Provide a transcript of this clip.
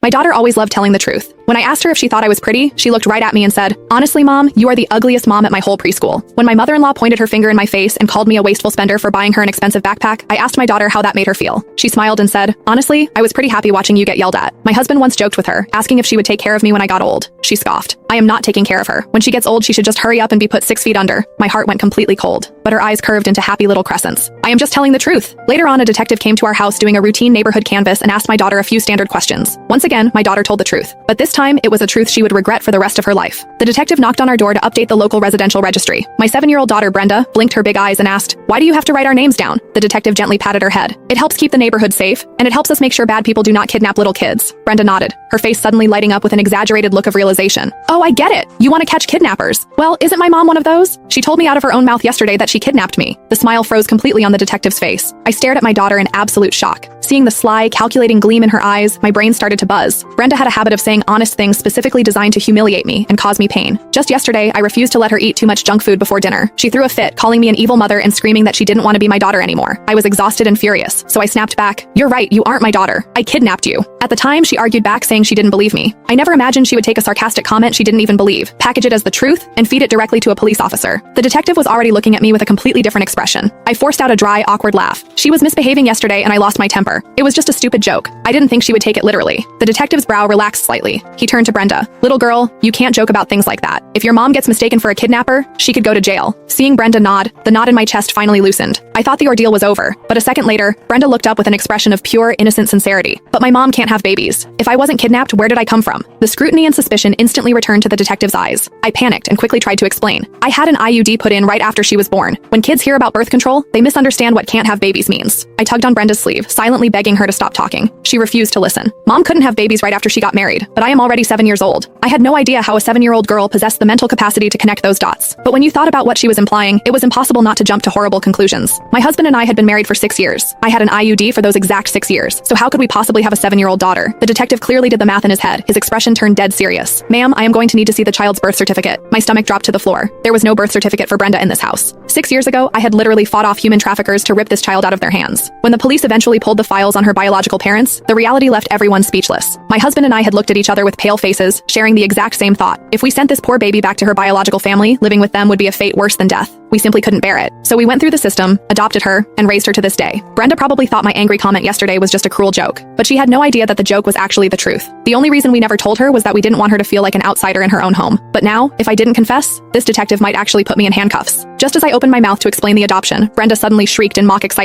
My daughter always loved telling the truth. When I asked her if she thought I was pretty, she looked right at me and said, "Honestly, Mom, you are the ugliest mom at my whole preschool." When my mother-in-law pointed her finger in my face and called me a wasteful spender for buying her an expensive backpack, I asked my daughter how that made her feel. She smiled and said, "Honestly, I was pretty happy watching you get yelled at." My husband once joked with her, asking if she would take care of me when I got old. She scoffed. "I am not taking care of her. When she gets old, she should just hurry up and be put 6 feet under." My heart went completely cold, but her eyes curved into happy little crescents. I am just telling the truth. Later on, a detective came to our house doing a routine neighborhood canvass and asked my daughter a few standard questions. Once again, my daughter told the truth, but this time it was a truth she would regret for the rest of her life. The detective knocked on our door to update the local residential registry. My 7-year-old daughter, Brenda, blinked her big eyes and asked, "Why do you have to write our names down?" The detective gently patted her head. "It helps keep the neighborhood safe, and it helps us make sure bad people do not kidnap little kids." Brenda nodded, her face suddenly lighting up with an exaggerated look of realization. "Oh, I get it. You want to catch kidnappers. Well, isn't my mom one of those? She told me out of her own mouth yesterday that she kidnapped me." The smile froze completely on the detective's face. I stared at my daughter in absolute shock. Seeing the sly, calculating gleam in her eyes, my brain started to buzz. Brenda had a habit of saying honest things specifically designed to humiliate me and cause me pain. Just yesterday, I refused to let her eat too much junk food before dinner. She threw a fit, calling me an evil mother and screaming that she didn't want to be my daughter anymore. I was exhausted and furious, so I snapped back, "You're right, you aren't my daughter. I kidnapped you." At the time, she argued back saying she didn't believe me. I never imagined she would take a sarcastic comment she didn't even believe, package it as the truth, and feed it directly to a police officer. The detective was already looking at me with a completely different expression. I forced out a dry, awkward laugh. She was misbehaving yesterday and I lost my temper. It was just a stupid joke. I didn't think she would take it literally. The detective's brow relaxed slightly. He turned to Brenda. "Little girl, you can't joke about things like that. If your mom gets mistaken for a kidnapper, she could go to jail." Seeing Brenda nod, the knot in my chest finally loosened. I thought the ordeal was over, but a second later, Brenda looked up with an expression of pure, innocent sincerity. "But my mom can't have babies. If I wasn't kidnapped, where did I come from?" The scrutiny and suspicion instantly returned to the detective's eyes. I panicked and quickly tried to explain. "I had an IUD put in right after she was born. When kids hear about birth control, they misunderstand what can't have babies means." I tugged on Brenda's sleeve, silently begging her to stop talking. She refused to listen. "Mom couldn't have babies right after she got married, but I am already 7 years old. I had no idea how a 7-year-old girl possessed the mental capacity to connect those dots. But when you thought about what she was implying, it was impossible not to jump to horrible conclusions. My husband and I had been married for 6 years. I had an IUD for those exact 6 years, so how could we possibly have a 7-year-old daughter?" The detective clearly did the math in his head. His expression turned dead serious. "Ma'am, I am going to need to see the child's birth certificate." My stomach dropped to the floor. There was no birth certificate for Brenda in this house. 6 years ago, I had literally fought off human traffickers to rip this child out of their hands. When the police eventually pulled the files on her biological parents, the reality left everyone speechless. My husband and I had looked at each other with pale faces, sharing the exact same thought. If we sent this poor baby back to her biological family, living with them would be a fate worse than death. We simply couldn't bear it. So we went through the system, adopted her, and raised her to this day. Brenda probably thought my angry comment yesterday was just a cruel joke, but she had no idea that the joke was actually the truth. The only reason we never told her was that we didn't want her to feel like an outsider in her own home. But now, if I didn't confess, this detective might actually put me in handcuffs. Just as I opened my mouth to explain the adoption, Brenda suddenly shrieked in mock excitement.